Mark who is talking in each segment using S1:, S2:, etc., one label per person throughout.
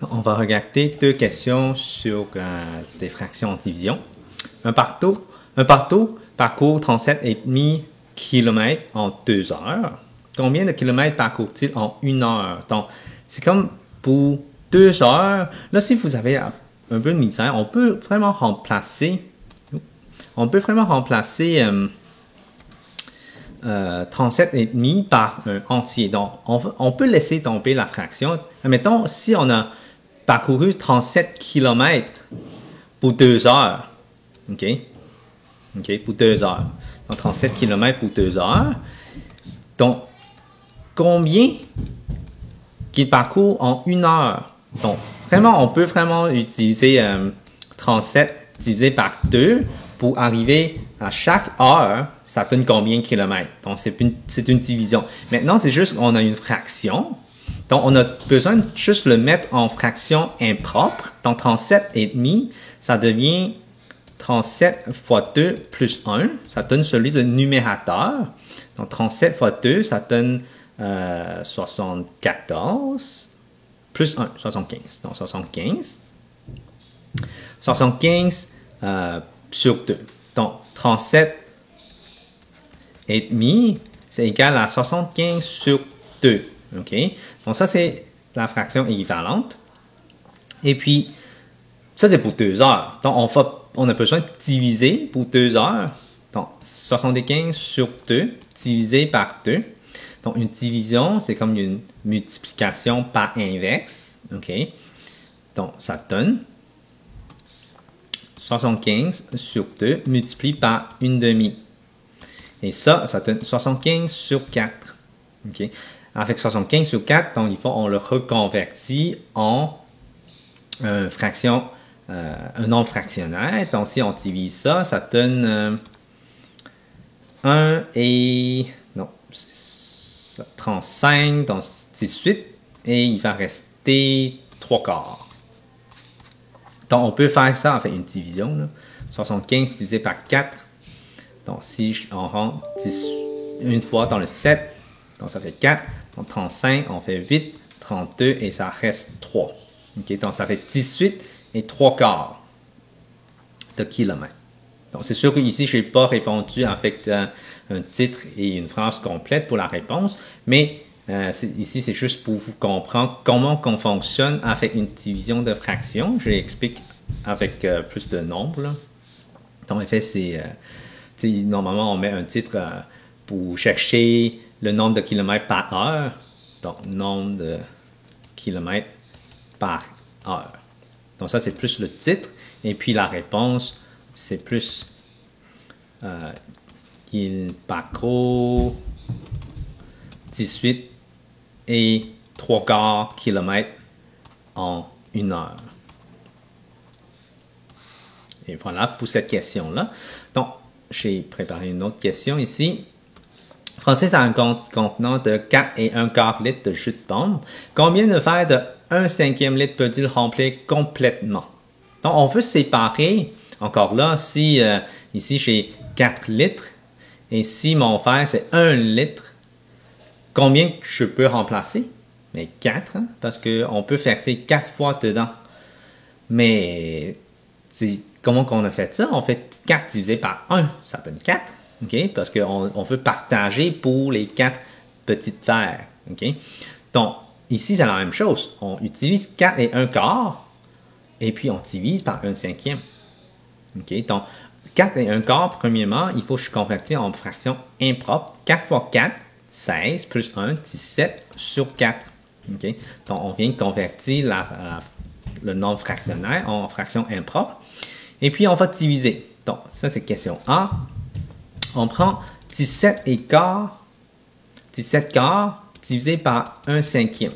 S1: On va regarder deux questions sur des fractions en division. Un bateau parcourt 37,5 km en 2 heures. Combien de kilomètres parcourt-il en 1 heure? Donc, c'est comme pour 2 heures. Là, si vous avez un peu de misère, on peut vraiment remplacer 37,5 par un entier. Donc, on peut laisser tomber la fraction. Admettons, si on a parcouru 37 km pour 2 heures, OK, pour 2 heures. Donc, 37 km pour 2 heures. Donc, combien qu'il parcourt en 1 heure? Donc, vraiment, on peut vraiment utiliser 37 divisé par 2 pour arriver à chaque heure, ça donne combien de kilomètres? Donc, c'est une division. Maintenant, c'est juste qu'on a une fraction. Donc, on a besoin de juste le mettre en fraction impropre. Donc, 37,5, ça devient 37 fois 2 plus 1. Ça donne celui du numérateur. Donc, 37 fois 2, ça donne 74 plus 1, 75. Donc, 75. 75 sur 2. Donc, 37,5, c'est égal à 75 sur 2. OK? Donc, ça, c'est la fraction équivalente. Et puis, ça, c'est pour 2 heures. Donc, on a besoin de diviser pour 2 heures. Donc, 75 sur 2 divisé par 2. Donc, une division, c'est comme une multiplication par inverse. OK? Donc, ça donne 75 sur 2 multiplié par 1/2. Et ça donne 75 sur 4. OK? Avec 75 sur 4, donc, on le reconvertit en un nombre fractionnaire. Donc, si on divise ça, ça donne 1 et... non, 35, donc 18, et il va rester 3 quarts. Donc, on peut faire ça en fait une division. Là. 75 divisé par 4. Donc, si on rentre une fois dans le 7, donc ça fait 4. Donc, 35, on fait 8, 32 et ça reste 3. Okay? Donc, ça fait 18 et 3 quarts de kilomètres. Donc, c'est sûr qu'ici, je n'ai pas répondu avec un titre et une phrase complète pour la réponse, mais ici, c'est juste pour vous comprendre comment on fonctionne avec une division de fractions. Je l'explique avec plus de nombres. Là. Donc, en fait, normalement, on met un titre pour chercher le nombre de kilomètres par heure. Donc, nombre de kilomètres par heure. Donc, ça, c'est plus le titre. Et puis, la réponse, c'est plus il parcourt 18 et 3 quarts kilomètres en 1 heure. Et voilà pour cette question-là. Donc, j'ai préparé une autre question ici. Francis a un contenant de 4 et 1 quart litre de jus de pomme. Combien de verres de 1/5 litre peut-il remplir complètement? Donc, on veut séparer. Encore là, si ici j'ai 4 litres et si mon verre c'est 1 litre, combien je peux remplacer? Mais 4, hein, parce qu'on peut verser 4 fois dedans. Mais comment qu'on a fait ça? On fait 4 divisé par 1, ça donne 4. Okay? Parce qu'on veut partager pour les 4 petites verres. Okay? Donc, ici, c'est la même chose. On utilise 4 et 1 quart et puis on divise par 1/5. Okay? Donc, 4 et 1 quart, premièrement, il faut que je convertisse en fraction impropre. 4 fois 4, 16, plus 1, 17 sur 4. Okay? Donc, on vient de convertir le nombre fractionnaire en fraction impropre. Et puis, on va diviser. Donc, ça, c'est question A. On prend 17 quarts divisé par 1/5.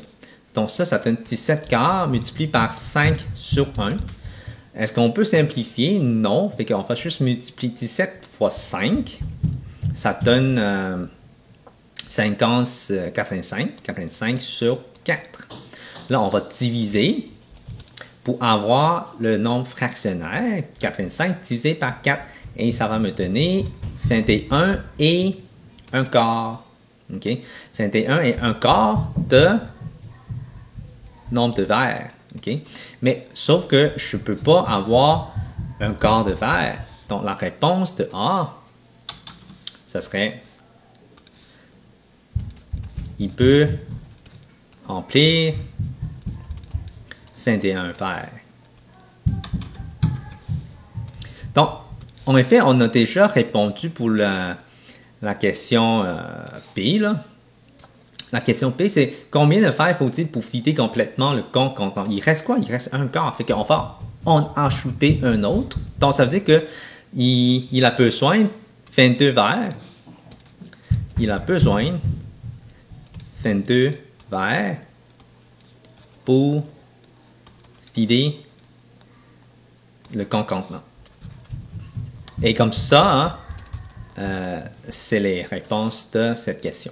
S1: Donc, ça donne 17 quarts multiplié par 5 sur 1. Est-ce qu'on peut simplifier? Non. Fait qu'on va juste multiplier 17 fois 5. Ça donne 85 sur 4. Là, on va diviser pour avoir le nombre fractionnaire. 85 divisé par 4. Et ça va me donner 21 et 1 quart. OK? 21 et 1 quart de nombre de verres. OK? Mais sauf que je ne peux pas avoir un quart de verre. Donc, la réponse de A, ça serait, il peut remplir 21 verres. Donc, en effet, on a déjà répondu pour la question P, là. La question P, c'est combien de verres faut-il pour vider complètement le compte contenant? Il reste quoi? Il reste un quart. Fait qu'on va en ajouter un autre. Donc, ça veut dire qu'il a besoin de 22 verres. Il a besoin de 22 verres pour vider le compte contenant. Et comme ça, c'est les réponses de cette question.